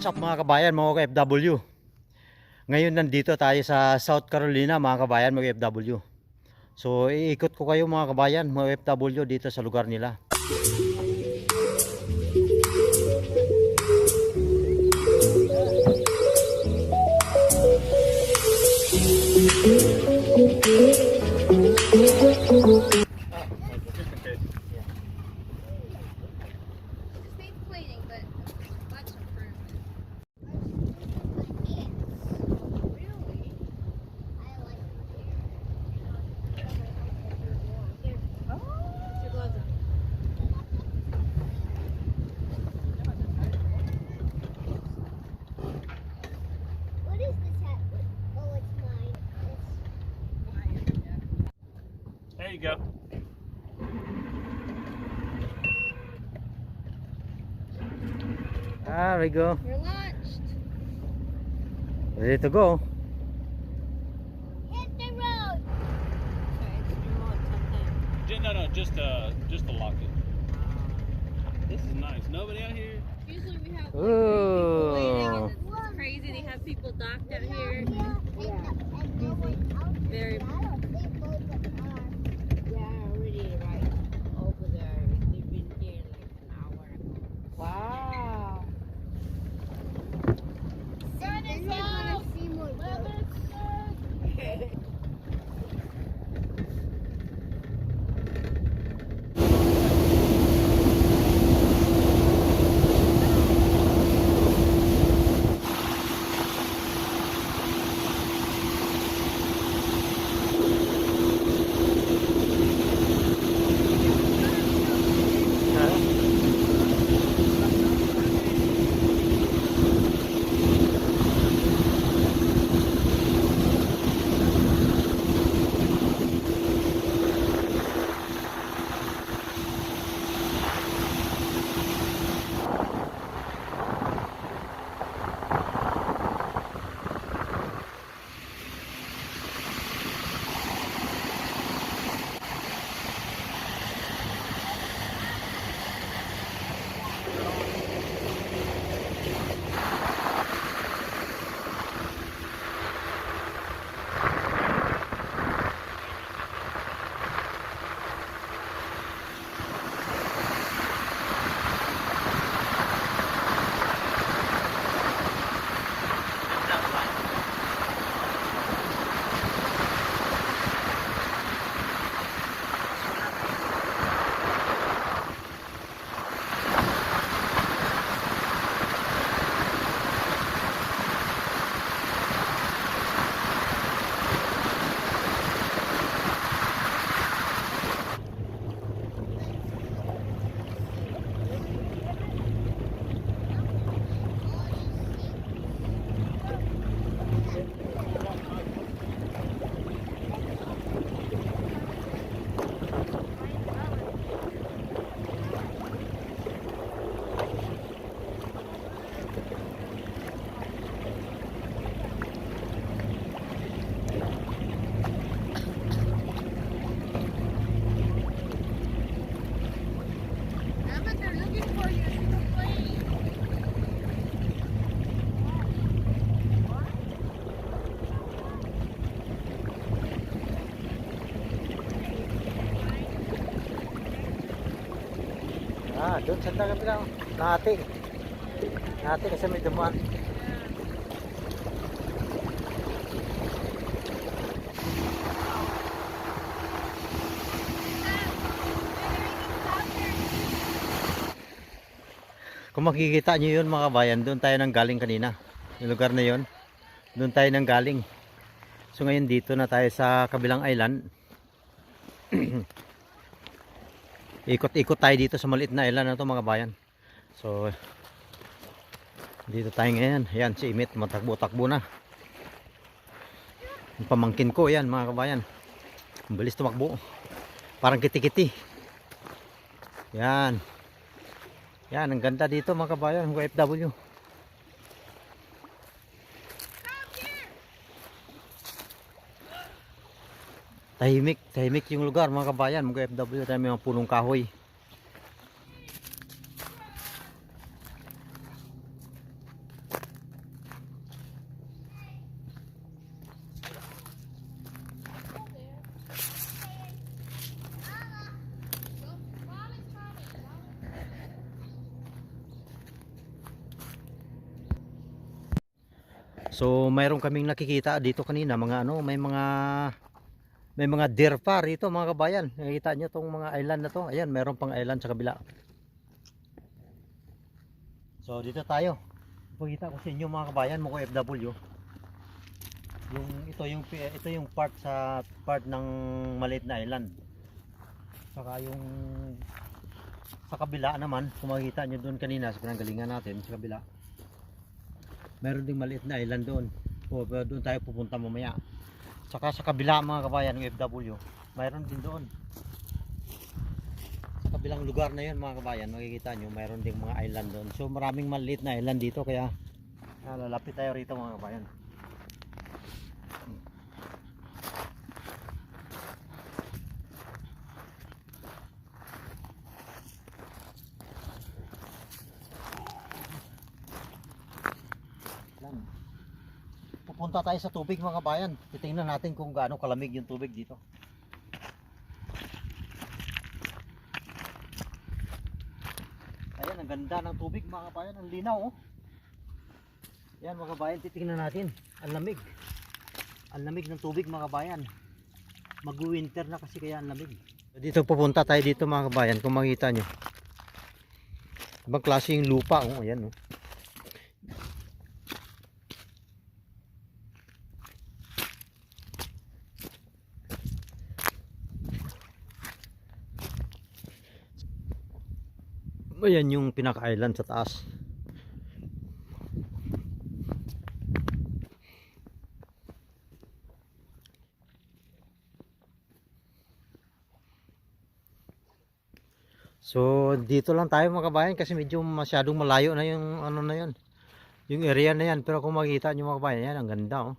What's up mga kabayan, mga FW? Ngayon nandito tayo sa South Carolina mga kabayan, mga FW. So iikot ko kayo mga kabayan, mga FW dito sa lugar nila. There you go. There we go. You're launched. Ready to go. Hit the road. No, just to lock it. This is nice. Nobody out here. Usually we have Ooh. waiting and it's crazy. They have people docked out here. Very wow. But they're looking for you to the plane. Doon sa tabi lang. Nati. Nati kasi may dumaan. Kung makikita nyo yun mga kabayan, doon tayo nang galing kanina. Yung lugar na yun, doon tayo nang galing. So ngayon dito na tayo sa kabilang island. Ikot-ikot tayo dito sa maliit na island na ito mga kabayan. So dito tayo ngayon. Ayan si Imit, matakbo-takbo na. Yung pamangkin ko yan mga kabayan. Ang bilis tumakbo. Parang kiti-kiti. Yan. Yan, ang ganda dito mga kabayan, mga FW. Tahimik yung lugar mga kabayan, mga FW. Tayo may mga punong kahoy. So mayroon kaming nakikita dito kanina mga ano, may mga deer pa rito mga kabayan. Nakikita nyo tong mga island na to. Ayan, mayroon pang island sa kabila. So dito tayo. Ipakita ko sa inyo mga kabayan, mga FW. Ito yung part ng maliit na island. Saka yung sa kabila naman, kung makikita nyo doon kanina sa pinanggalingan natin sa kabila. Meron ding maliit na island doon. O, doon tayo pupunta mamaya. Saka sa kabila mga kabayan ng FW, mayroon din doon. Sa kabilang lugar na yun mga kabayan, makikita nyo, mayroon ding mga island doon. So maraming maliit na island dito, kaya lalapit tayo rito mga kabayan. Pupunta tayo sa tubig mga kabayan. Titingnan natin kung gaano kalamig yung tubig dito. Ayan, ang ganda ng tubig mga kabayan. Ang linaw oh. Ayan mga kabayan, titingnan natin. Ang lamig. Ang lamig ng tubig mga kabayan. Mag-winter na kasi kaya ang lamig. Dito pupunta tayo dito mga kabayan, kung makita nyo. Ibang klase yung lupa oh. Ayan oh. Ayan yung pinaka-island sa taas. So dito lang tayo mga kabayan kasi medyo masyadong malayo na yung ano na yun. Yung area na yan, pero kung makita nyo mga kabayan, yan ang ganda oh.